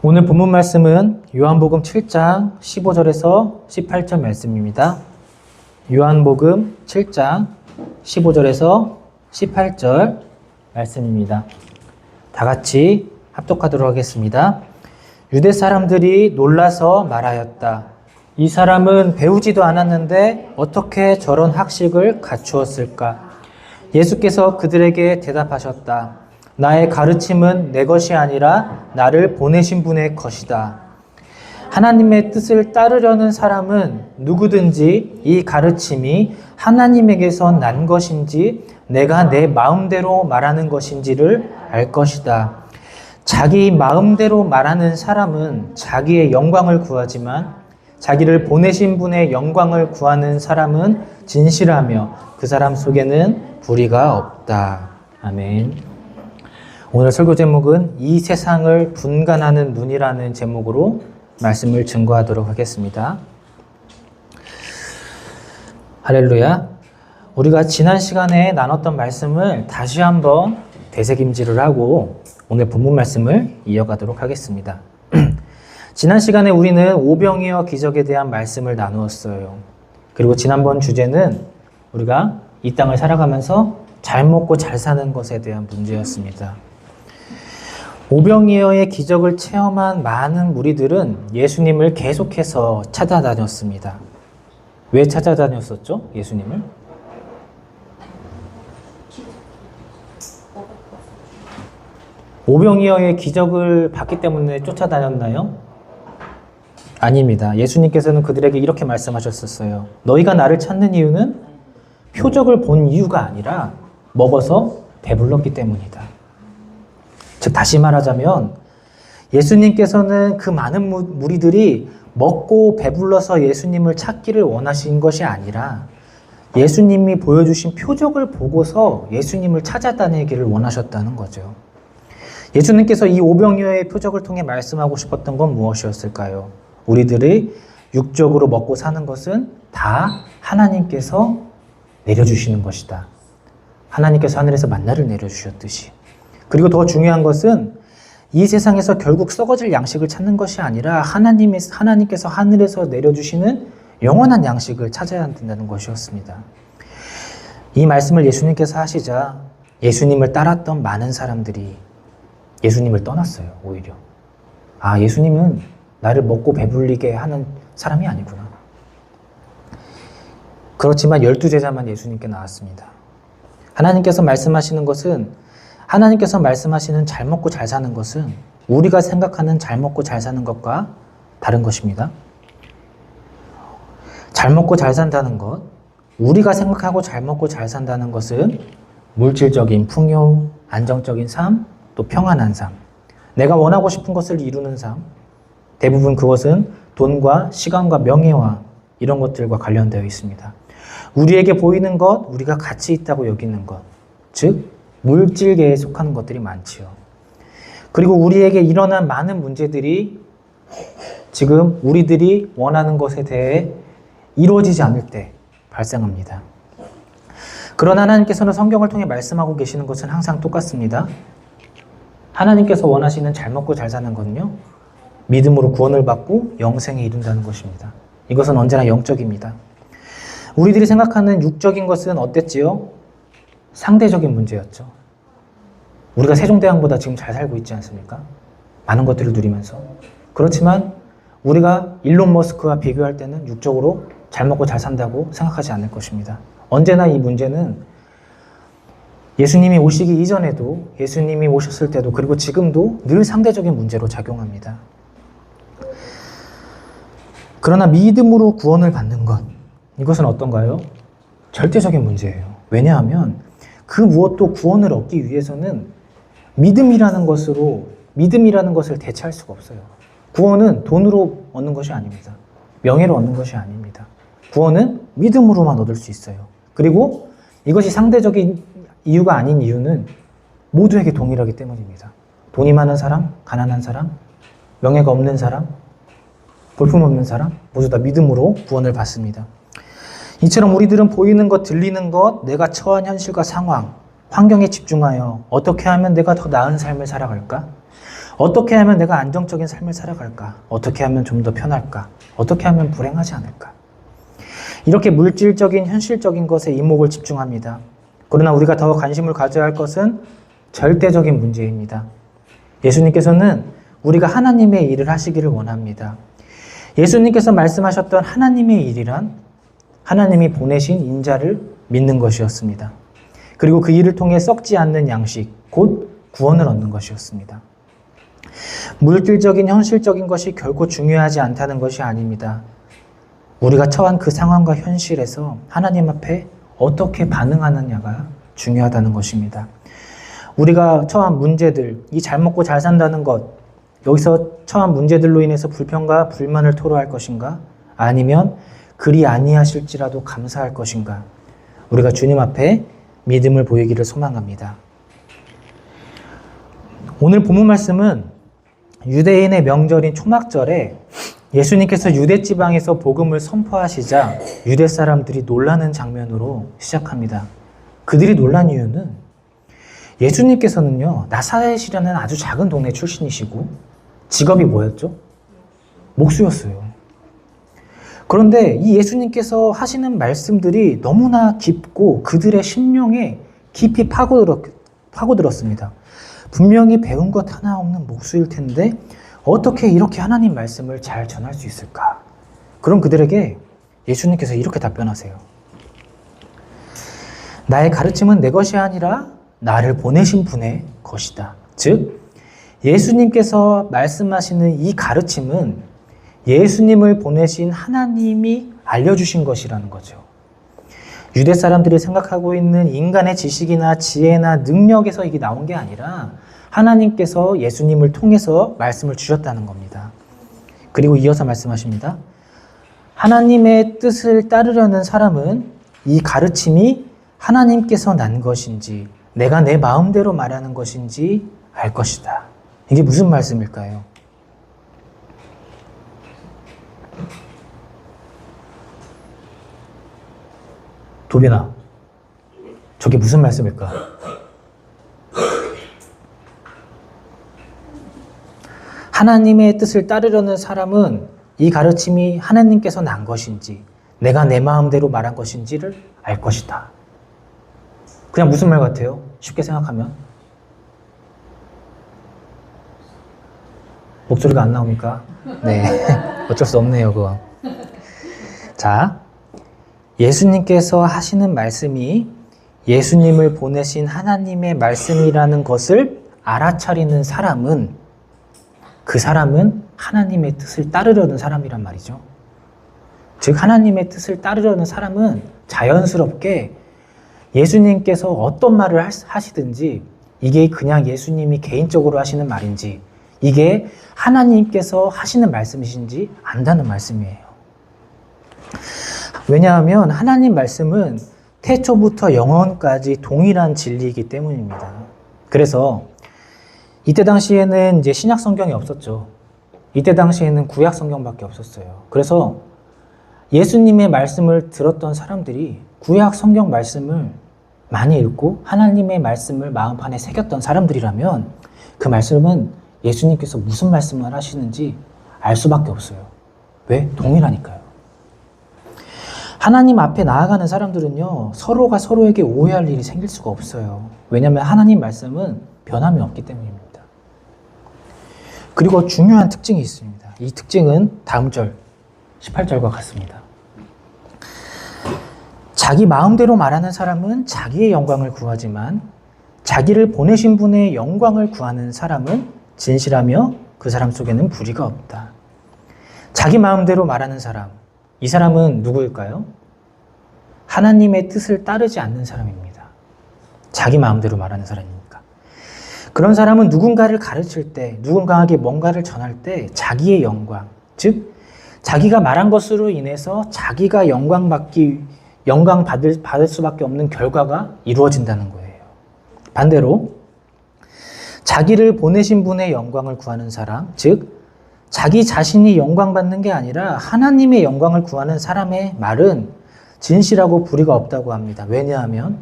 오늘 본문 말씀은 요한복음 7장 15절에서 18절 말씀입니다. 요한복음 7장 15절에서 18절 말씀입니다. 다 같이 합독하도록 하겠습니다. 유대 사람들이 놀라서 말하였다. 이 사람은 배우지도 않았는데 어떻게 저런 학식을 갖추었을까? 예수께서 그들에게 대답하셨다. 나의 가르침은 내 것이 아니라 나를 보내신 분의 것이다. 하나님의 뜻을 따르려는 사람은 누구든지 이 가르침이 하나님에게서 난 것인지 내가 내 마음대로 말하는 것인지를 알 것이다. 자기 마음대로 말하는 사람은 자기의 영광을 구하지만 자기를 보내신 분의 영광을 구하는 사람은 진실하며 그 사람 속에는 불의가 없다. 아멘. 오늘 설교 제목은 이 세상을 분간하는 눈이라는 제목으로 말씀을 증거하도록 하겠습니다. 할렐루야. 우리가 지난 시간에 나눴던 말씀을 다시 한번 되새김질을 하고 오늘 본문 말씀을 이어가도록 하겠습니다. 지난 시간에 우리는 오병이어 기적에 대한 말씀을 나누었어요. 그리고 지난번 주제는 우리가 이 땅을 살아가면서 잘 먹고 잘 사는 것에 대한 문제였습니다. 오병이어의 기적을 체험한 많은 무리들은 예수님을 계속해서 찾아다녔습니다. 왜 찾아다녔었죠? 예수님을? 오병이어의 기적을 봤기 때문에 쫓아다녔나요? 아닙니다. 예수님께서는 그들에게 이렇게 말씀하셨었어요. 너희가 나를 찾는 이유는 표적을 본 이유가 아니라 먹어서 배불렀기 때문이다. 즉 다시 말하자면 예수님께서는 그 많은 무리들이 먹고 배불러서 예수님을 찾기를 원하신 것이 아니라 예수님이 보여주신 표적을 보고서 예수님을 찾아다니기를 원하셨다는 거죠. 예수님께서 이 오병이어의 표적을 통해 말씀하고 싶었던 건 무엇이었을까요? 우리들이 육적으로 먹고 사는 것은 다 하나님께서 내려주시는 것이다. 하나님께서 하늘에서 만나를 내려주셨듯이. 그리고 더 중요한 것은 이 세상에서 결국 썩어질 양식을 찾는 것이 아니라 하나님께서 하늘에서 내려주시는 영원한 양식을 찾아야 된다는 것이었습니다. 이 말씀을 예수님께서 하시자 예수님을 따랐던 많은 사람들이 예수님을 떠났어요. 오히려. 아, 예수님은 나를 먹고 배불리게 하는 사람이 아니구나. 그렇지만 12제자만 예수님께 나왔습니다. 하나님께서 말씀하시는 잘 먹고 잘 사는 것은 우리가 생각하는 잘 먹고 잘 사는 것과 다른 것입니다. 잘 먹고 잘 산다는 것, 우리가 생각하고 잘 먹고 잘 산다는 것은 물질적인 풍요, 안정적인 삶, 또 평안한 삶, 내가 원하고 싶은 것을 이루는 삶, 대부분 그것은 돈과 시간과 명예와 이런 것들과 관련되어 있습니다. 우리에게 보이는 것, 우리가 가치 있다고 여기는 것, 즉 물질계에 속하는 것들이 많지요. 그리고 우리에게 일어난 많은 문제들이 지금 우리들이 원하는 것에 대해 이루어지지 않을 때 발생합니다. 그러나 하나님께서는 성경을 통해 말씀하고 계시는 것은 항상 똑같습니다. 하나님께서 원하시는 잘 먹고 잘 사는 것은요, 믿음으로 구원을 받고 영생에 이른다는 것입니다. 이것은 언제나 영적입니다. 우리들이 생각하는 육적인 것은 어땠지요? 상대적인 문제였죠. 우리가 세종대왕보다 지금 잘 살고 있지 않습니까? 많은 것들을 누리면서. 그렇지만 우리가 일론 머스크와 비교할 때는 육적으로 잘 먹고 잘 산다고 생각하지 않을 것입니다. 언제나 이 문제는 예수님이 오시기 이전에도, 예수님이 오셨을 때도, 그리고 지금도 늘 상대적인 문제로 작용합니다. 그러나 믿음으로 구원을 받는 것, 이것은 어떤가요? 절대적인 문제예요. 왜냐하면 그 무엇도 구원을 얻기 위해서는 믿음이라는 것을 대체할 수가 없어요. 구원은 돈으로 얻는 것이 아닙니다. 명예로 얻는 것이 아닙니다. 구원은 믿음으로만 얻을 수 있어요. 그리고 이것이 상대적인 이유가 아닌 이유는 모두에게 동일하기 때문입니다. 돈이 많은 사람, 가난한 사람, 명예가 없는 사람, 볼품없는 사람 모두 다 믿음으로 구원을 받습니다. 이처럼 우리들은 보이는 것, 들리는 것, 내가 처한 현실과 상황, 환경에 집중하여 어떻게 하면 내가 더 나은 삶을 살아갈까? 어떻게 하면 내가 안정적인 삶을 살아갈까? 어떻게 하면 좀 더 편할까? 어떻게 하면 불행하지 않을까? 이렇게 물질적인, 현실적인 것에 이목을 집중합니다. 그러나 우리가 더 관심을 가져야 할 것은 절대적인 문제입니다. 예수님께서는 우리가 하나님의 일을 하시기를 원합니다. 예수님께서 말씀하셨던 하나님의 일이란 하나님이 보내신 인자를 믿는 것이었습니다. 그리고 그 일을 통해 썩지 않는 양식, 곧 구원을 얻는 것이었습니다. 물질적인, 현실적인 것이 결코 중요하지 않다는 것이 아닙니다. 우리가 처한 그 상황과 현실에서 하나님 앞에 어떻게 반응하느냐가 중요하다는 것입니다. 우리가 처한 문제들, 이 잘 먹고 잘 산다는 것, 여기서 처한 문제들로 인해서 불평과 불만을 토로할 것인가? 아니면 그리 아니하실지라도 감사할 것인가? 우리가 주님 앞에 믿음을 보이기를 소망합니다. 오늘 본문 말씀은 유대인의 명절인 초막절에 예수님께서 유대 지방에서 복음을 선포하시자 유대 사람들이 놀라는 장면으로 시작합니다. 그들이 놀란 이유는 예수님께서는요, 나사렛이라는 아주 작은 동네 출신이시고 직업이 뭐였죠? 목수였어요. 그런데 이 예수님께서 하시는 말씀들이 너무나 깊고 그들의 심령에 깊이 파고들었습니다. 분명히 배운 것 하나 없는 목수일 텐데 어떻게 이렇게 하나님 말씀을 잘 전할 수 있을까? 그럼 그들에게 예수님께서 이렇게 답변하세요. 나의 가르침은 내 것이 아니라 나를 보내신 분의 것이다. 즉, 예수님께서 말씀하시는 이 가르침은 예수님을 보내신 하나님이 알려주신 것이라는 거죠. 유대 사람들이 생각하고 있는 인간의 지식이나 지혜나 능력에서 이게 나온 게 아니라 하나님께서 예수님을 통해서 말씀을 주셨다는 겁니다. 그리고 이어서 말씀하십니다. 하나님의 뜻을 따르려는 사람은 이 가르침이 하나님께서 난 것인지 내가 내 마음대로 말하는 것인지 알 것이다. 이게 무슨 말씀일까요? 도빈아, 저게 무슨 말씀일까? 하나님의 뜻을 따르려는 사람은 이 가르침이 하나님께서 난 것인지 내가 내 마음대로 말한 것인지를 알 것이다. 그냥 무슨 말 같아요? 쉽게 생각하면. 목소리가 안 나옵니까? 네. 어쩔 수 없네요, 그거. 자, 예수님께서 하시는 말씀이 예수님을 보내신 하나님의 말씀이라는 것을 알아차리는 사람은 그 사람은 하나님의 뜻을 따르려는 사람이란 말이죠. 즉 하나님의 뜻을 따르려는 사람은 자연스럽게 예수님께서 어떤 말을 하시든지 이게 그냥 예수님이 개인적으로 하시는 말인지 이게 하나님께서 하시는 말씀이신지 안다는 말씀이에요. 왜냐하면 하나님 말씀은 태초부터 영원까지 동일한 진리이기 때문입니다. 그래서 이때 당시에는 이제 신약 성경이 없었죠. 이때 당시에는 구약 성경밖에 없었어요. 그래서 예수님의 말씀을 들었던 사람들이 구약 성경 말씀을 많이 읽고 하나님의 말씀을 마음판에 새겼던 사람들이라면 그 말씀은 예수님께서 무슨 말씀을 하시는지 알 수밖에 없어요. 왜? 동일하니까요. 하나님 앞에 나아가는 사람들은요, 서로가 서로에게 오해할 일이 생길 수가 없어요. 왜냐하면 하나님 말씀은 변함이 없기 때문입니다. 그리고 중요한 특징이 있습니다. 이 특징은 다음 절 18절과 같습니다. 자기 마음대로 말하는 사람은 자기의 영광을 구하지만 자기를 보내신 분의 영광을 구하는 사람은 진실하며 그 사람 속에는 불의가 없다. 자기 마음대로 말하는 사람, 이 사람은 누구일까요? 하나님의 뜻을 따르지 않는 사람입니다. 자기 마음대로 말하는 사람입니까? 그런 사람은 누군가를 가르칠 때, 누군가에게 뭔가를 전할 때 자기의 영광, 즉 자기가 말한 것으로 인해서 자기가 영광 받을 수밖에 없는 결과가 이루어진다는 거예요. 반대로 자기를 보내신 분의 영광을 구하는 사람, 즉 자기 자신이 영광 받는 게 아니라 하나님의 영광을 구하는 사람의 말은 진실하고 불의가 없다고 합니다. 왜냐하면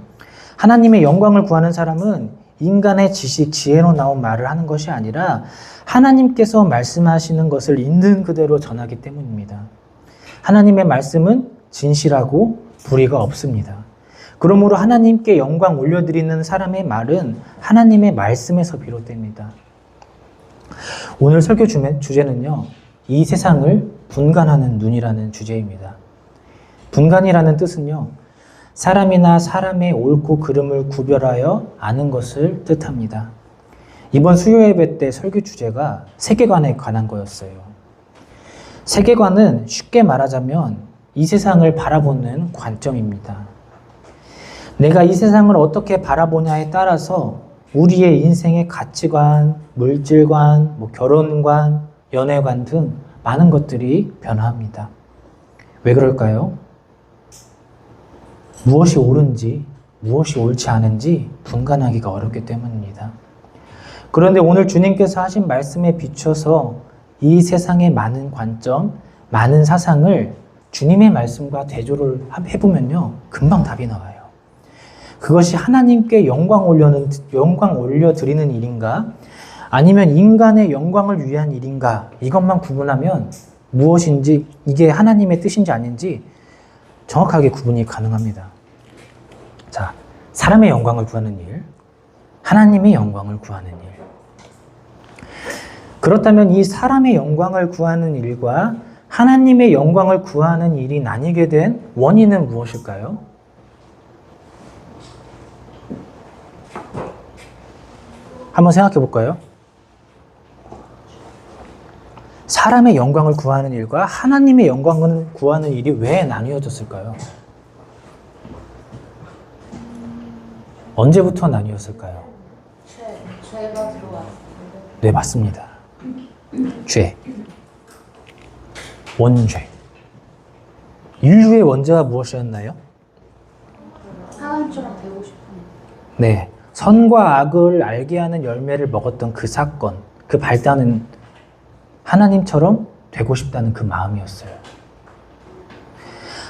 하나님의 영광을 구하는 사람은 인간의 지식, 지혜로 나온 말을 하는 것이 아니라 하나님께서 말씀하시는 것을 있는 그대로 전하기 때문입니다. 하나님의 말씀은 진실하고 불의가 없습니다. 그러므로 하나님께 영광 올려드리는 사람의 말은 하나님의 말씀에서 비롯됩니다. 오늘 설교 주제는요, 이 세상을 분간하는 눈이라는 주제입니다. 분간이라는 뜻은요, 사람이나 사람의 옳고 그름을 구별하여 아는 것을 뜻합니다. 이번 수요 예배 때 설교 주제가 세계관에 관한 거였어요. 세계관은 쉽게 말하자면 이 세상을 바라보는 관점입니다. 내가 이 세상을 어떻게 바라보냐에 따라서 우리의 인생의 가치관, 물질관, 결혼관, 연애관 등 많은 것들이 변화합니다. 왜 그럴까요? 무엇이 옳은지, 무엇이 옳지 않은지 분간하기가 어렵기 때문입니다. 그런데 오늘 주님께서 하신 말씀에 비춰서 이 세상의 많은 관점, 많은 사상을 주님의 말씀과 대조를 해보면요, 금방 답이 나와요. 그것이 하나님께 영광 올려드리는 일인가? 아니면 인간의 영광을 위한 일인가? 이것만 구분하면 무엇인지, 이게 하나님의 뜻인지 아닌지 정확하게 구분이 가능합니다. 자, 사람의 영광을 구하는 일, 하나님의 영광을 구하는 일. 그렇다면 이 사람의 영광을 구하는 일과 하나님의 영광을 구하는 일이 나뉘게 된 원인은 무엇일까요? 한번 생각해 볼까요? 사람의 영광을 구하는 일과 하나님의 영광을 구하는 일이 왜 나뉘어졌을까요? 언제부터 나뉘었을까요? 죄가 들어왔습니다. 네, 맞습니다. 죄. 원죄. 인류의 원죄가 무엇이었나요? 하나님처럼 되고 싶은. 네. 선과 악을 알게 하는 열매를 먹었던 그 사건, 그 발단은 하나님처럼 되고 싶다는 그 마음이었어요.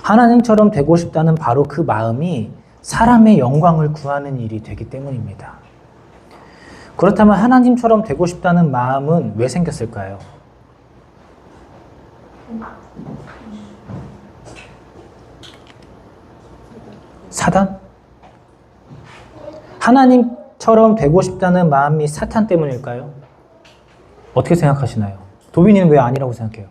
하나님처럼 되고 싶다는 바로 그 마음이 사람의 영광을 구하는 일이 되기 때문입니다. 그렇다면 하나님처럼 되고 싶다는 마음은 왜 생겼을까요? 사단? 하나님처럼 되고 싶다는 마음이 사탄 때문일까요? 어떻게 생각하시나요? 도빈이는 왜 아니라고 생각해요?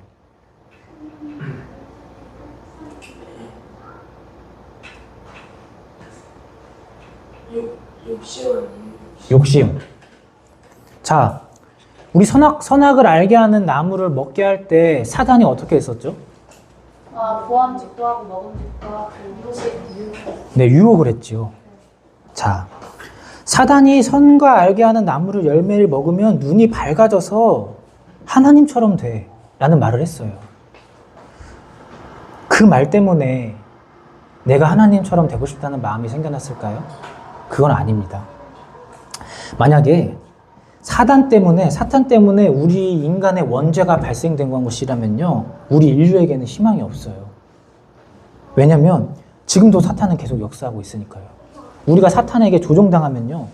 욕심. 자, 우리 선악을 알게 하는 나무를 먹게 할 때 사단이 어떻게 했었죠? 보암직도 하고 먹음직도 하고 네, 유혹을 했죠. 자, 사단이 선과 알게 하는 나무를 열매를 먹으면 눈이 밝아져서 하나님처럼 돼 라는 말을 했어요. 그 말 때문에 내가 하나님처럼 되고 싶다는 마음이 생겨났을까요? 그건 아닙니다. 만약에 사탄 때문에 우리 인간의 원죄가 발생된 것이라면요, 우리 인류에게는 희망이 없어요. 왜냐면 지금도 사탄은 계속 역사하고 있으니까요. 우리가 사탄에게 조종당하면요,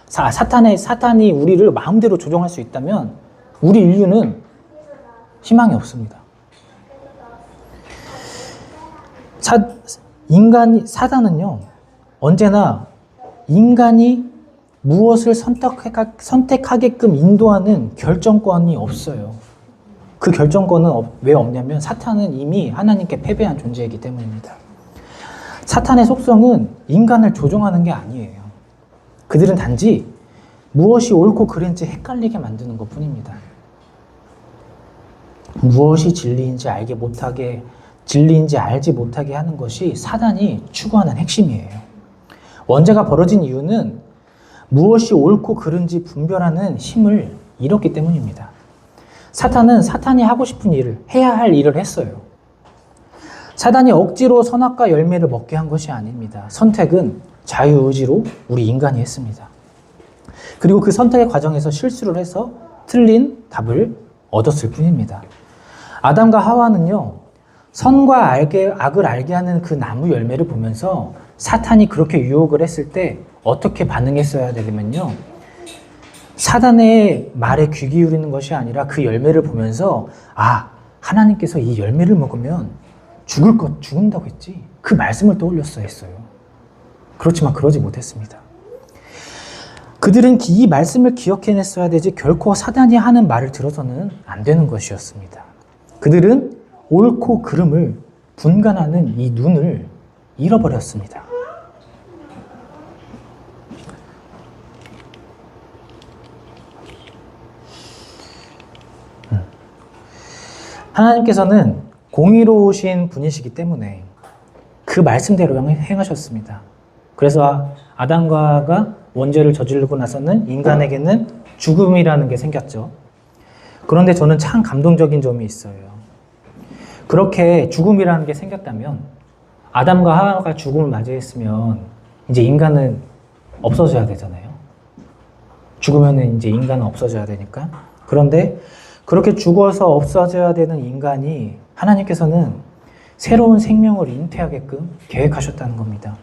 사탄이 우리를 마음대로 조종할 수 있다면 우리 인류는 희망이 없습니다. 사단은요, 언제나 인간이 무엇을 선택하게끔 인도하는 결정권이 없어요. 그 결정권은 왜 없냐면 사탄은 이미 하나님께 패배한 존재이기 때문입니다. 사탄의 속성은 인간을 조종하는 게 아니에요. 그들은 단지 무엇이 옳고 그른지 헷갈리게 만드는 것 뿐입니다. 무엇이 진리인지 진리인지 알지 못하게 하는 것이 사단이 추구하는 핵심이에요. 원죄가 벌어진 이유는 무엇이 옳고 그른지 분별하는 힘을 잃었기 때문입니다. 사탄은 사탄이 하고 싶은 일을, 해야 할 일을 했어요. 사단이 억지로 선악과 열매를 먹게 한 것이 아닙니다. 선택은 자유의지로 우리 인간이 했습니다. 그리고 그 선택의 과정에서 실수를 해서 틀린 답을 얻었을 뿐입니다. 아담과 하와는요, 선과 악을 알게 하는 그 나무 열매를 보면서 사탄이 그렇게 유혹을 했을 때 어떻게 반응했어야 되냐면요. 사단의 말에 귀 기울이는 것이 아니라 그 열매를 보면서 아, 하나님께서 이 열매를 먹으면 죽는다고 했지. 그 말씀을 떠올렸어야 했어요. 그렇지만 그러지 못했습니다. 그들은 이 말씀을 기억해냈어야 되지 결코 사단이 하는 말을 들어서는 안 되는 것이었습니다. 그들은 옳고 그름을 분간하는 이 눈을 잃어버렸습니다. 하나님께서는 공의로우신 분이시기 때문에 그 말씀대로 행하셨습니다. 그래서 아담과 하와가 원죄를 저지르고 나서는 인간에게는 죽음이라는 게 생겼죠. 그런데 저는 참 감동적인 점이 있어요. 그렇게 죽음이라는 게 생겼다면 아담과 하와가 죽음을 맞이했으면 이제 인간은 없어져야 되잖아요. 죽으면 이제 인간은 없어져야 되니까. 그런데 그렇게 죽어서 없어져야 되는 인간이 하나님께서는 새로운 생명을 잉태하게끔 계획하셨다는 겁니다.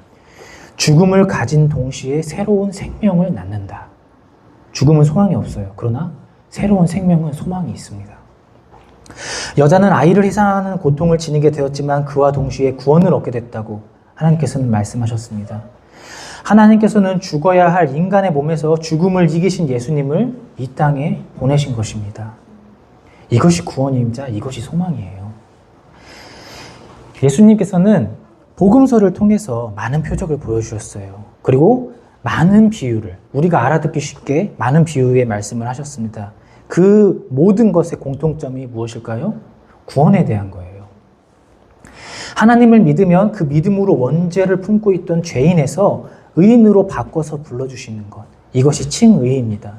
죽음을 가진 동시에 새로운 생명을 낳는다. 죽음은 소망이 없어요. 그러나 새로운 생명은 소망이 있습니다. 여자는 아이를 해산하는 고통을 지니게 되었지만 그와 동시에 구원을 얻게 됐다고 하나님께서는 말씀하셨습니다. 하나님께서는 죽어야 할 인간의 몸에서 죽음을 이기신 예수님을 이 땅에 보내신 것입니다. 이것이 구원입니다. 이것이 소망이에요. 예수님께서는 복음서를 통해서 많은 표적을 보여주셨어요. 그리고 많은 비유를, 우리가 알아듣기 쉽게 많은 비유의 말씀을 하셨습니다. 그 모든 것의 공통점이 무엇일까요? 구원에 대한 거예요. 하나님을 믿으면 그 믿음으로 원죄를 품고 있던 죄인에서 의인으로 바꿔서 불러주시는 것. 이것이 칭의입니다.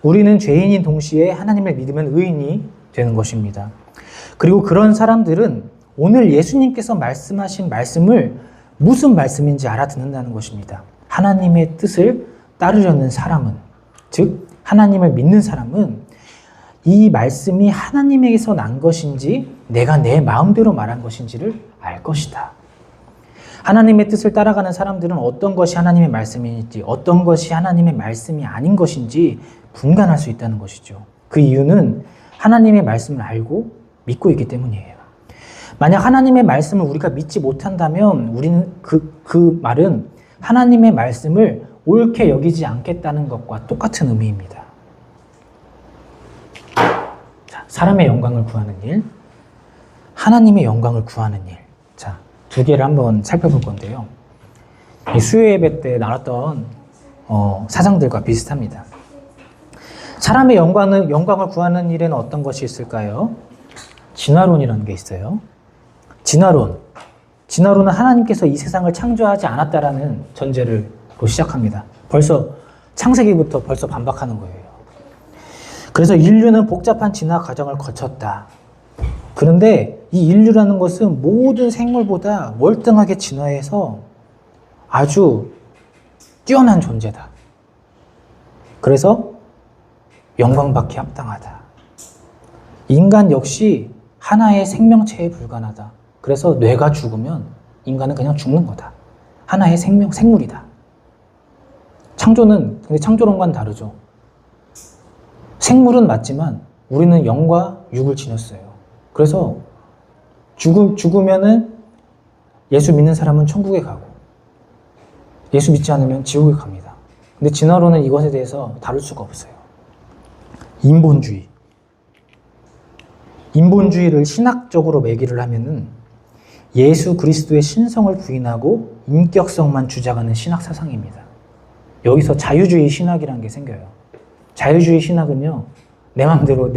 우리는 죄인인 동시에 하나님을 믿으면 의인이 되는 것입니다. 그리고 그런 사람들은 오늘 예수님께서 말씀하신 말씀을 무슨 말씀인지 알아듣는다는 것입니다. 하나님의 뜻을 따르려는 사람은, 즉 하나님을 믿는 사람은 이 말씀이 하나님에게서 난 것인지 내가 내 마음대로 말한 것인지를 알 것이다. 하나님의 뜻을 따라가는 사람들은 어떤 것이 하나님의 말씀인지 어떤 것이 하나님의 말씀이 아닌 것인지 분간할 수 있다는 것이죠. 그 이유는 하나님의 말씀을 알고 믿고 있기 때문이에요. 만약 하나님의 말씀을 우리가 믿지 못한다면 우리는 그 말은 하나님의 말씀을 옳게 여기지 않겠다는 것과 똑같은 의미입니다. 자, 사람의 영광을 구하는 일, 하나님의 영광을 구하는 일. 자, 두 개를 한번 살펴볼 건데요. 이 수요 예배 때 나눴던 사상들과 비슷합니다. 사람의 영광을 구하는 일에는 어떤 것이 있을까요? 진화론이라는 게 있어요. 진화론은 하나님께서 이 세상을 창조하지 않았다라는 전제로 시작합니다. 벌써 창세기부터 벌써 반박하는 거예요. 그래서 인류는 복잡한 진화 과정을 거쳤다. 그런데 이 인류라는 것은 모든 생물보다 월등하게 진화해서 아주 뛰어난 존재다. 그래서 영광받기 합당하다. 인간 역시 하나의 생명체에 불과하다. 그래서 뇌가 죽으면 인간은 그냥 죽는 거다. 하나의 생물이다. 근데 창조론과는 다르죠. 생물은 맞지만 우리는 영과 육을 지녔어요. 그래서 죽으면은 예수 믿는 사람은 천국에 가고 예수 믿지 않으면 지옥에 갑니다. 근데 진화론은 이것에 대해서 다룰 수가 없어요. 인본주의를 신학적으로 매기를 하면은 예수 그리스도의 신성을 부인하고 인격성만 주장하는 신학 사상입니다. 여기서 자유주의 신학이라는 게 생겨요. 자유주의 신학은요, 내 마음대로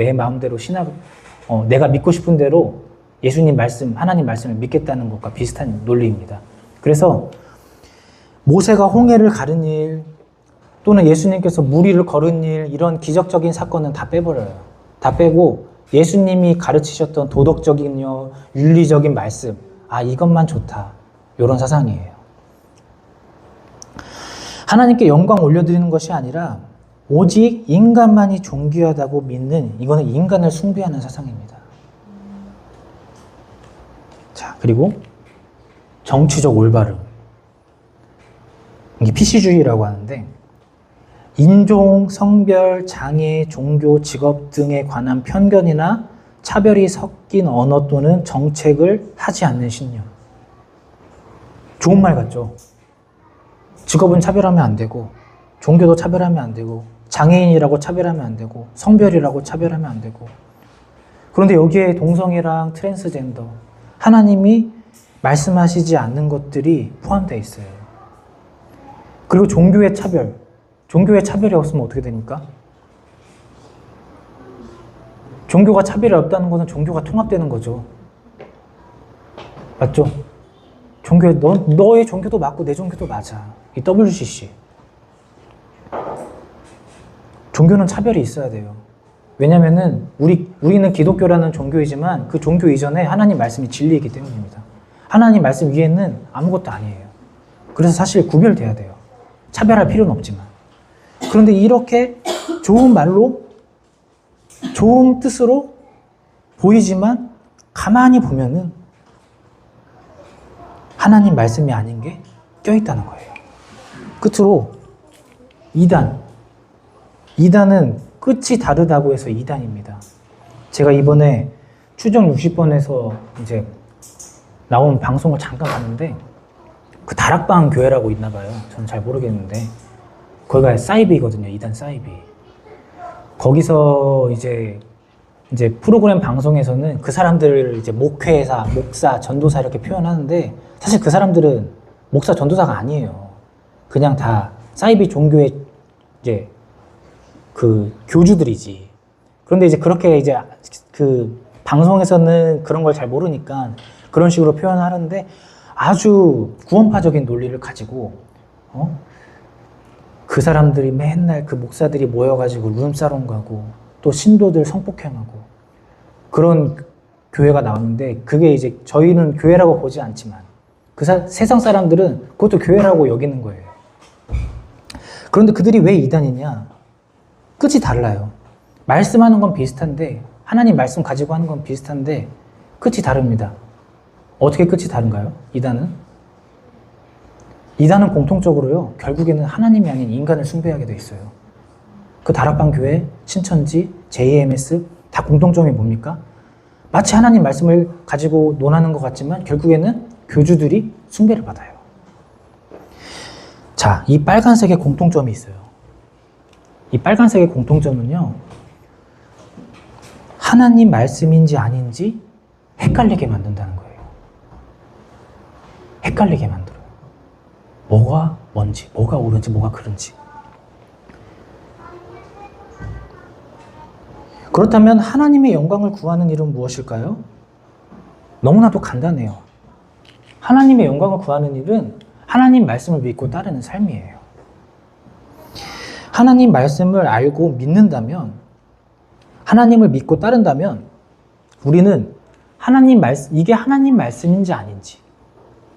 내가 믿고 싶은 대로 예수님 말씀, 하나님 말씀을 믿겠다는 것과 비슷한 논리입니다. 그래서 모세가 홍해를 가른 일, 또는 예수님께서 물 위를 걸은 일, 이런 기적적인 사건은 다 빼버려요. 다 빼고 예수님이 가르치셨던 도덕적인 윤리적인 말씀, 이것만 좋다. 이런 사상이에요. 하나님께 영광 올려드리는 것이 아니라 오직 인간만이 존귀하다고 믿는, 이거는 인간을 숭배하는 사상입니다. 자, 그리고 정치적 올바름. 이게 PC주의라고 하는데 인종, 성별, 장애, 종교, 직업 등에 관한 편견이나 차별이 섞인 언어 또는 정책을 하지 않는 신념. 좋은 말 같죠? 직업은 차별하면 안 되고, 종교도 차별하면 안 되고, 장애인이라고 차별하면 안 되고, 성별이라고 차별하면 안 되고. 그런데 여기에 동성애랑 트랜스젠더, 하나님이 말씀하시지 않는 것들이 포함되어 있어요. 그리고 종교의 차별. 종교의 차별이 없으면 어떻게 됩니까? 종교가 차별이 없다는 것은 종교가 통합되는 거죠. 맞죠? 너의 종교도 맞고 내 종교도 맞아. 이 WCC. 종교는 차별이 있어야 돼요. 왜냐면은 우리는 기독교라는 종교이지만 그 종교 이전에 하나님 말씀이 진리이기 때문입니다. 하나님 말씀 위에는 아무것도 아니에요. 그래서 사실 구별돼야 돼요. 차별할 필요는 없지만. 그런데 이렇게 좋은 말로, 좋은 뜻으로 보이지만 가만히 보면은 하나님 말씀이 아닌 게 껴있다는 거예요. 끝으로 이단은 끝이 다르다고 해서 이단입니다. 제가 이번에 추정 60번에서 이제 나온 방송을 잠깐 봤는데 그 다락방 교회라고 있나 봐요. 저는 잘 모르겠는데 거기가 사이비거든요. 이단 사이비. 거기서 이제 프로그램 방송에서는 그 사람들을 이제 목회사, 목사, 전도사 이렇게 표현하는데 사실 그 사람들은 목사, 전도사가 아니에요. 그냥 다 사이비 종교의 이제 그 교주들이지. 그런데 이제 그렇게 이제 그 방송에서는 그런 걸 잘 모르니까 그런 식으로 표현하는데 아주 구원파적인 논리를 가지고 그 사람들이 맨날 그 목사들이 모여가지고 룸사롱 가고 또 신도들 성폭행하고 그런 교회가 나왔는데 그게 이제 저희는 교회라고 보지 않지만 세상 사람들은 그것도 교회라고 여기는 거예요. 그런데 그들이 왜 이단이냐? 끝이 달라요. 말씀하는 건 비슷한데 하나님 말씀 가지고 하는 건 비슷한데 끝이 다릅니다. 어떻게 끝이 다른가요? 이단은 공통적으로요. 결국에는 하나님이 아닌 인간을 숭배하게 돼 있어요. 그 다락방 교회, 신천지, JMS 다 공통점이 뭡니까? 마치 하나님 말씀을 가지고 논하는 것 같지만 결국에는 교주들이 숭배를 받아요. 자, 이 빨간색의 공통점이 있어요. 이 빨간색의 공통점은요. 하나님 말씀인지 아닌지 헷갈리게 만든다는 거예요. 헷갈리게 만들어요. 뭐가 뭔지, 뭐가 옳은지, 뭐가 그른지. 그렇다면 하나님의 영광을 구하는 일은 무엇일까요? 너무나도 간단해요. 하나님의 영광을 구하는 일은 하나님 말씀을 믿고 따르는 삶이에요. 하나님 말씀을 알고 믿는다면, 하나님을 믿고 따른다면 우리는 이게 하나님 말씀인지 아닌지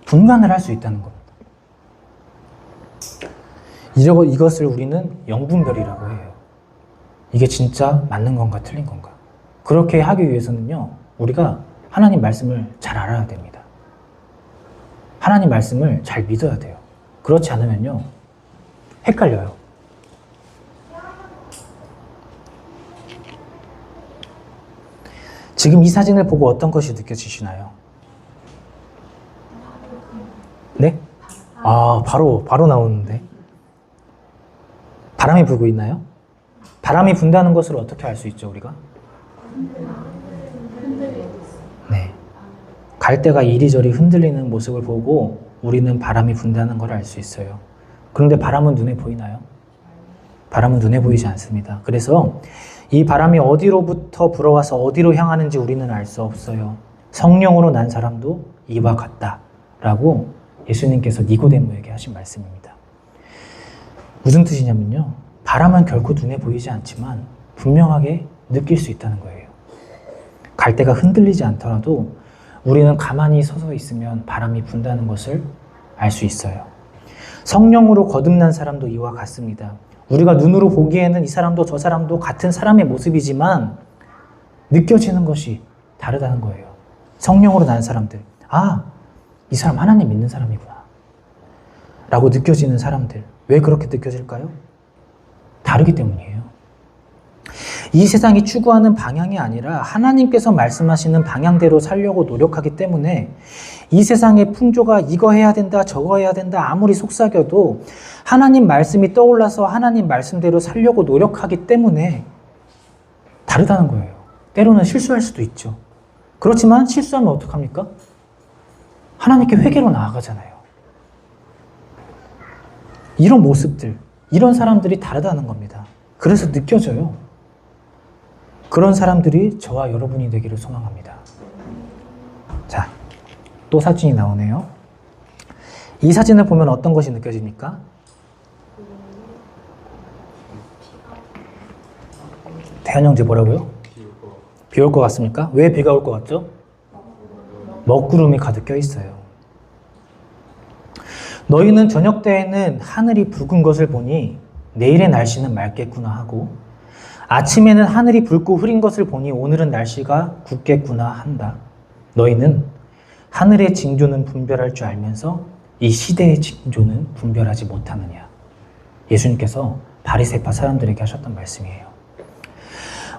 분간을 할 수 있다는 겁니다. 이것을 우리는 영분별이라고 해요. 이게 진짜 맞는 건가 틀린 건가. 그렇게 하기 위해서는요. 우리가 하나님 말씀을 잘 알아야 됩니다. 하나님 말씀을 잘 믿어야 돼요. 그렇지 않으면요. 헷갈려요. 지금 이 사진을 보고 어떤 것이 느껴지시나요? 네? 아, 바로 나오는데. 바람이 불고 있나요? 바람이 분다는 것을 어떻게 알 수 있죠, 우리가? 네. 갈대가 이리저리 흔들리는 모습을 보고 우리는 바람이 분다는 걸 알 수 있어요. 그런데 바람은 눈에 보이나요? 바람은 눈에 보이지 않습니다. 그래서 이 바람이 어디로부터 불어와서 어디로 향하는지 우리는 알 수 없어요. 성령으로 난 사람도 이와 같다라고 예수님께서 니고데모에게 하신 말씀입니다. 무슨 뜻이냐면요. 바람은 결코 눈에 보이지 않지만 분명하게 느낄 수 있다는 거예요. 갈대가 흔들리지 않더라도 우리는 가만히 서서 있으면 바람이 분다는 것을 알 수 있어요. 성령으로 거듭난 사람도 이와 같습니다. 우리가 눈으로 보기에는 이 사람도 저 사람도 같은 사람의 모습이지만 느껴지는 것이 다르다는 거예요. 성령으로 난 사람들. 아, 이 사람 하나님 믿는 사람이구나. 라고 느껴지는 사람들. 왜 그렇게 느껴질까요? 다르기 때문이에요. 이 세상이 추구하는 방향이 아니라 하나님께서 말씀하시는 방향대로 살려고 노력하기 때문에 이 세상의 풍조가 이거 해야 된다, 저거 해야 된다 아무리 속삭여도 하나님 말씀이 떠올라서 하나님 말씀대로 살려고 노력하기 때문에 다르다는 거예요. 때로는 실수할 수도 있죠. 그렇지만 실수하면 어떡합니까? 하나님께 회개로 나아가잖아요. 이런 모습들, 이런 사람들이 다르다는 겁니다. 그래서 느껴져요. 그런 사람들이 저와 여러분이 되기를 소망합니다. 자, 또 사진이 나오네요. 이 사진을 보면 어떤 것이 느껴집니까? 태현 형제 뭐라고요? 비 올 것 같습니까? 왜 비가 올 것 같죠? 먹구름이 가득 껴 있어요. 너희는 저녁 때에는 하늘이 붉은 것을 보니 내일의 날씨는 맑겠구나 하고 아침에는 하늘이 붉고 흐린 것을 보니 오늘은 날씨가 굳겠구나 한다. 너희는 하늘의 징조는 분별할 줄 알면서 이 시대의 징조는 분별하지 못하느냐. 예수님께서 바리새파 사람들에게 하셨던 말씀이에요.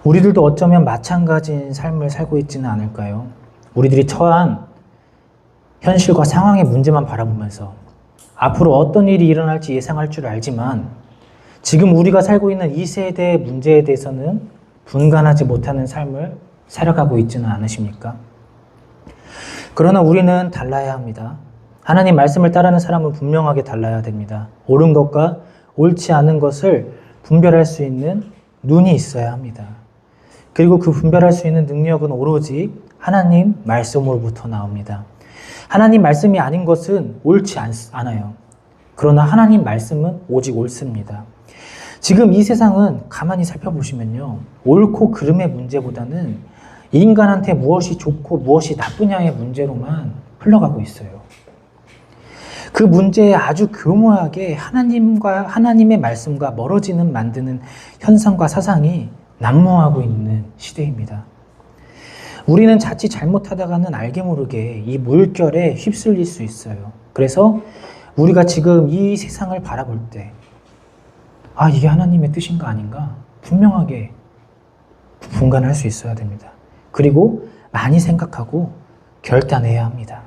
우리들도 어쩌면 마찬가지인 삶을 살고 있지는 않을까요? 우리들이 처한 현실과 상황의 문제만 바라보면서 앞으로 어떤 일이 일어날지 예상할 줄 알지만 지금 우리가 살고 있는 이 세대의 문제에 대해서는 분간하지 못하는 삶을 살아가고 있지는 않으십니까? 그러나 우리는 달라야 합니다. 하나님 말씀을 따르는 사람은 분명하게 달라야 됩니다. 옳은 것과 옳지 않은 것을 분별할 수 있는 눈이 있어야 합니다. 그리고 그 분별할 수 있는 능력은 오로지 하나님 말씀으로부터 나옵니다. 하나님 말씀이 아닌 것은 옳지 않아요. 그러나 하나님 말씀은 오직 옳습니다. 지금 이 세상은 가만히 살펴보시면요. 옳고 그름의 문제보다는 인간한테 무엇이 좋고 무엇이 나쁘냐의 문제로만 흘러가고 있어요. 그 문제에 아주 교묘하게 하나님의 말씀과 멀어지는 만드는 현상과 사상이 난무하고 있는 시대입니다. 우리는 자칫 잘못하다가는 알게 모르게 이 물결에 휩쓸릴 수 있어요. 그래서 우리가 지금 이 세상을 바라볼 때 아, 이게 하나님의 뜻인가 아닌가 분명하게 분간할 수 있어야 됩니다. 그리고 많이 생각하고 결단해야 합니다.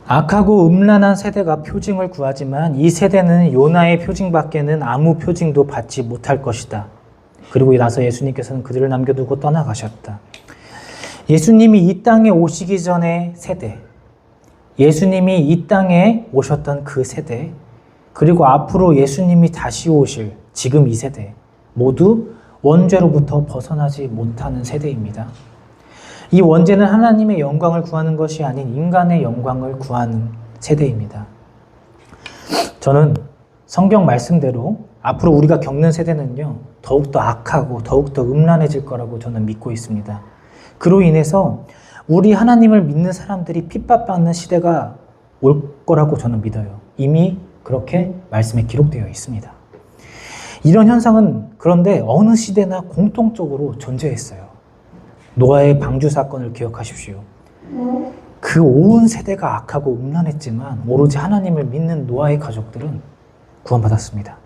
악하고 음란한 세대가 표징을 구하지만 이 세대는 요나의 표징밖에는 아무 표징도 받지 못할 것이다. 그리고 나서 예수님께서는 그들을 남겨두고 떠나가셨다. 예수님이 이 땅에 오시기 전의 세대, 예수님이 이 땅에 오셨던 그 세대, 그리고 앞으로 예수님이 다시 오실 지금 이 세대, 모두 원죄로부터 벗어나지 못하는 세대입니다. 이 원죄는 하나님의 영광을 구하는 것이 아닌 인간의 영광을 구하는 세대입니다. 저는 성경 말씀대로 앞으로 우리가 겪는 세대는요, 더욱더 악하고 더욱더 음란해질 거라고 저는 믿고 있습니다. 그로 인해서 우리 하나님을 믿는 사람들이 핍박받는 시대가 올 거라고 저는 믿어요. 이미 그렇게 말씀에 기록되어 있습니다. 이런 현상은 그런데 어느 시대나 공통적으로 존재했어요. 노아의 방주 사건을 기억하십시오. 그 온 세대가 악하고 음란했지만 오로지 하나님을 믿는 노아의 가족들은 구원받았습니다.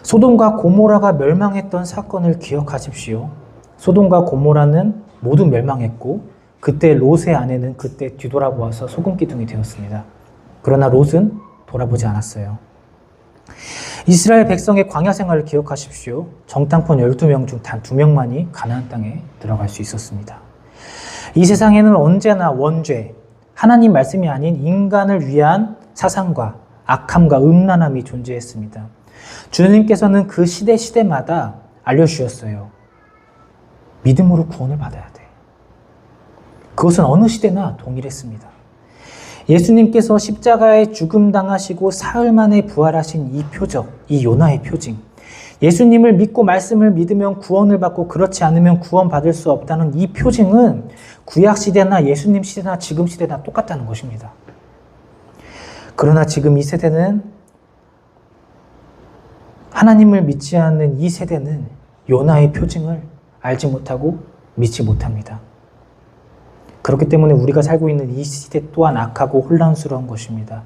소돔과 고모라가 멸망했던 사건을 기억하십시오. 소돔과 고모라는 모두 멸망했고 그때 롯의 아내는 그때 뒤돌아보아서 소금기둥이 되었습니다. 그러나 롯은 돌아보지 않았어요. 이스라엘 백성의 광야 생활을 기억하십시오. 정탐꾼 12명 중 단 2명만이 가나안 땅에 들어갈 수 있었습니다. 이 세상에는 언제나 원죄, 하나님 말씀이 아닌 인간을 위한 사상과 악함과 음란함이 존재했습니다. 주님께서는 그 시대마다 알려주셨어요. 믿음으로 구원을 받아야 돼. 그것은 어느 시대나 동일했습니다. 예수님께서 십자가에 죽음 당하시고 사흘 만에 부활하신 이 표적, 이 요나의 표징, 예수님을 믿고 말씀을 믿으면 구원을 받고 그렇지 않으면 구원받을 수 없다는 이 표징은 구약 시대나 예수님 시대나 지금 시대나 똑같다는 것입니다. 그러나 지금 이 세대는, 하나님을 믿지 않는 이 세대는 요나의 표징을 알지 못하고 믿지 못합니다. 그렇기 때문에 우리가 살고 있는 이 시대 또한 악하고 혼란스러운 것입니다.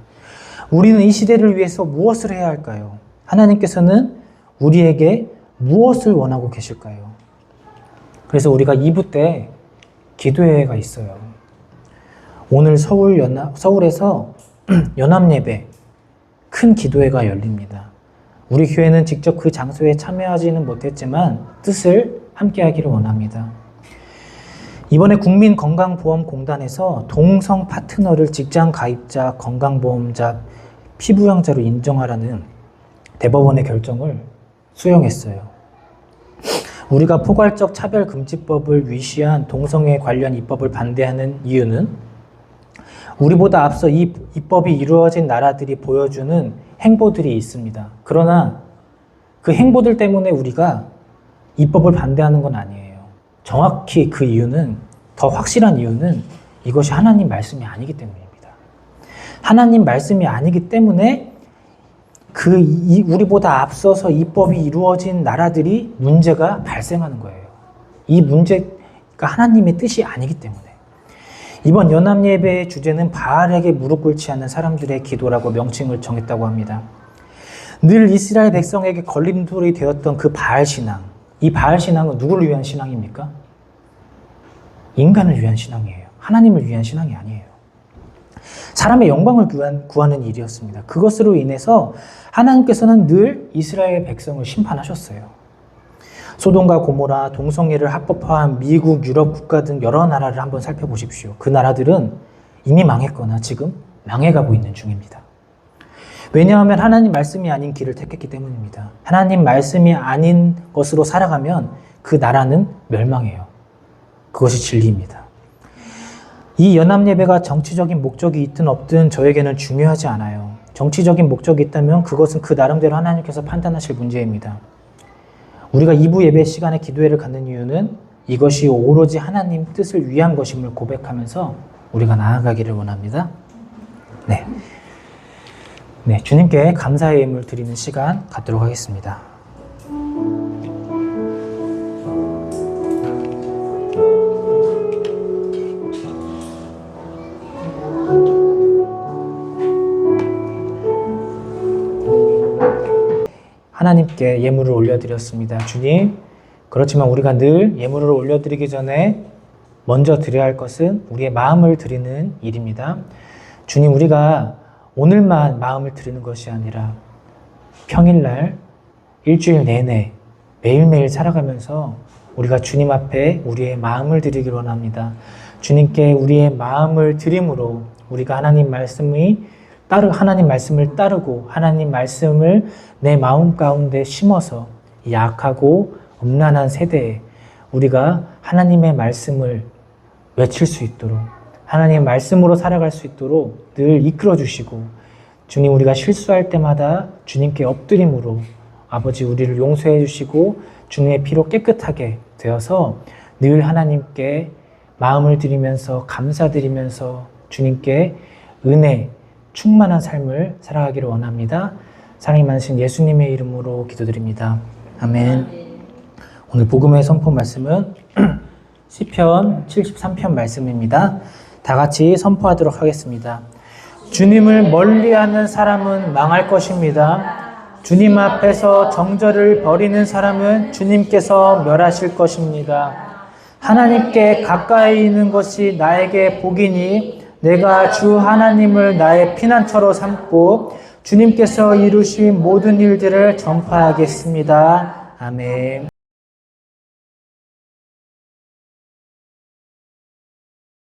우리는 이 시대를 위해서 무엇을 해야 할까요? 하나님께서는 우리에게 무엇을 원하고 계실까요? 그래서 우리가 2부 때 기도회가 있어요. 오늘 서울에서 연합예배 큰 기도회가 열립니다. 우리 교회는 직접 그 장소에 참여하지는 못했지만 뜻을 함께하기를 원합니다. 이번에 국민건강보험공단에서 동성 파트너를 직장 가입자, 건강보험자, 피부양자로 인정하라는 대법원의 결정을 수용했어요. 우리가 포괄적 차별금지법을 위시한 동성애 관련 입법을 반대하는 이유는 우리보다 앞서 이 입법이 이루어진 나라들이 보여주는 행보들이 있습니다. 그러나 그 행보들 때문에 우리가 입법을 반대하는 건 아니에요. 정확히 그 이유는, 더 확실한 이유는 이것이 하나님 말씀이 아니기 때문입니다. 하나님 말씀이 아니기 때문에 우리보다 앞서서 입법이 이루어진 나라들이 문제가 발생하는 거예요. 이 문제가 하나님의 뜻이 아니기 때문에. 이번 연합예배의 주제는 바알에게 무릎 꿇지 않는 사람들의 기도라고 명칭을 정했다고 합니다. 늘 이스라엘 백성에게 걸림돌이 되었던 그 바알 신앙, 이 바알 신앙은 누구를 위한 신앙입니까? 인간을 위한 신앙이에요. 하나님을 위한 신앙이 아니에요. 사람의 영광을 구하는 일이었습니다. 그것으로 인해서 하나님께서는 늘 이스라엘 백성을 심판하셨어요. 소돔과 고모라, 동성애를 합법화한 미국, 유럽 국가 등 여러 나라를 한번 살펴보십시오. 그 나라들은 이미 망했거나 지금 망해가고 있는 중입니다. 왜냐하면 하나님 말씀이 아닌 길을 택했기 때문입니다. 하나님 말씀이 아닌 것으로 살아가면 그 나라는 멸망해요. 그것이 진리입니다. 이 연합예배가 정치적인 목적이 있든 없든 저에게는 중요하지 않아요. 정치적인 목적이 있다면 그것은 그 나름대로 하나님께서 판단하실 문제입니다. 우리가 2부 예배 시간에 기도회를 갖는 이유는 이것이 오로지 하나님 뜻을 위한 것임을 고백하면서 우리가 나아가기를 원합니다. 네, 주님께 감사의 예물 드리는 시간 갖도록 하겠습니다. 하나님께 예물을 올려드렸습니다. 주님, 그렇지만 우리가 늘 예물을 올려드리기 전에 먼저 드려야 할 것은 우리의 마음을 드리는 일입니다. 주님, 우리가 오늘만 마음을 드리는 것이 아니라 평일날, 일주일 내내, 매일매일 살아가면서 우리가 주님 앞에 우리의 마음을 드리기를 원합니다. 주님께 우리의 마음을 드림으로 우리가 하나님 말씀을 따르고 하나님 말씀을 내 마음 가운데 심어서 이 약하고 음란한 세대에 우리가 하나님의 말씀을 외칠 수 있도록 하나님의 말씀으로 살아갈 수 있도록 늘 이끌어 주시고 주님, 우리가 실수할 때마다 주님께 엎드림으로 아버지 우리를 용서해 주시고 주님의 피로 깨끗하게 되어서 늘 하나님께 마음을 드리면서 감사드리면서 주님께 은혜 충만한 삶을 살아가기를 원합니다. 사랑이 많으신 예수님의 이름으로 기도드립니다. 아멘. 오늘 복음의 선포 말씀은 시편 73편 말씀입니다. 다 같이 선포하도록 하겠습니다. 주님을 멀리하는 사람은 망할 것입니다. 주님 앞에서 정절을 버리는 사람은 주님께서 멸하실 것입니다. 하나님께 가까이 있는 것이 나에게 복이니 내가 주 하나님을 나의 피난처로 삼고 주님께서 이루신 모든 일들을 전파하겠습니다. 아멘.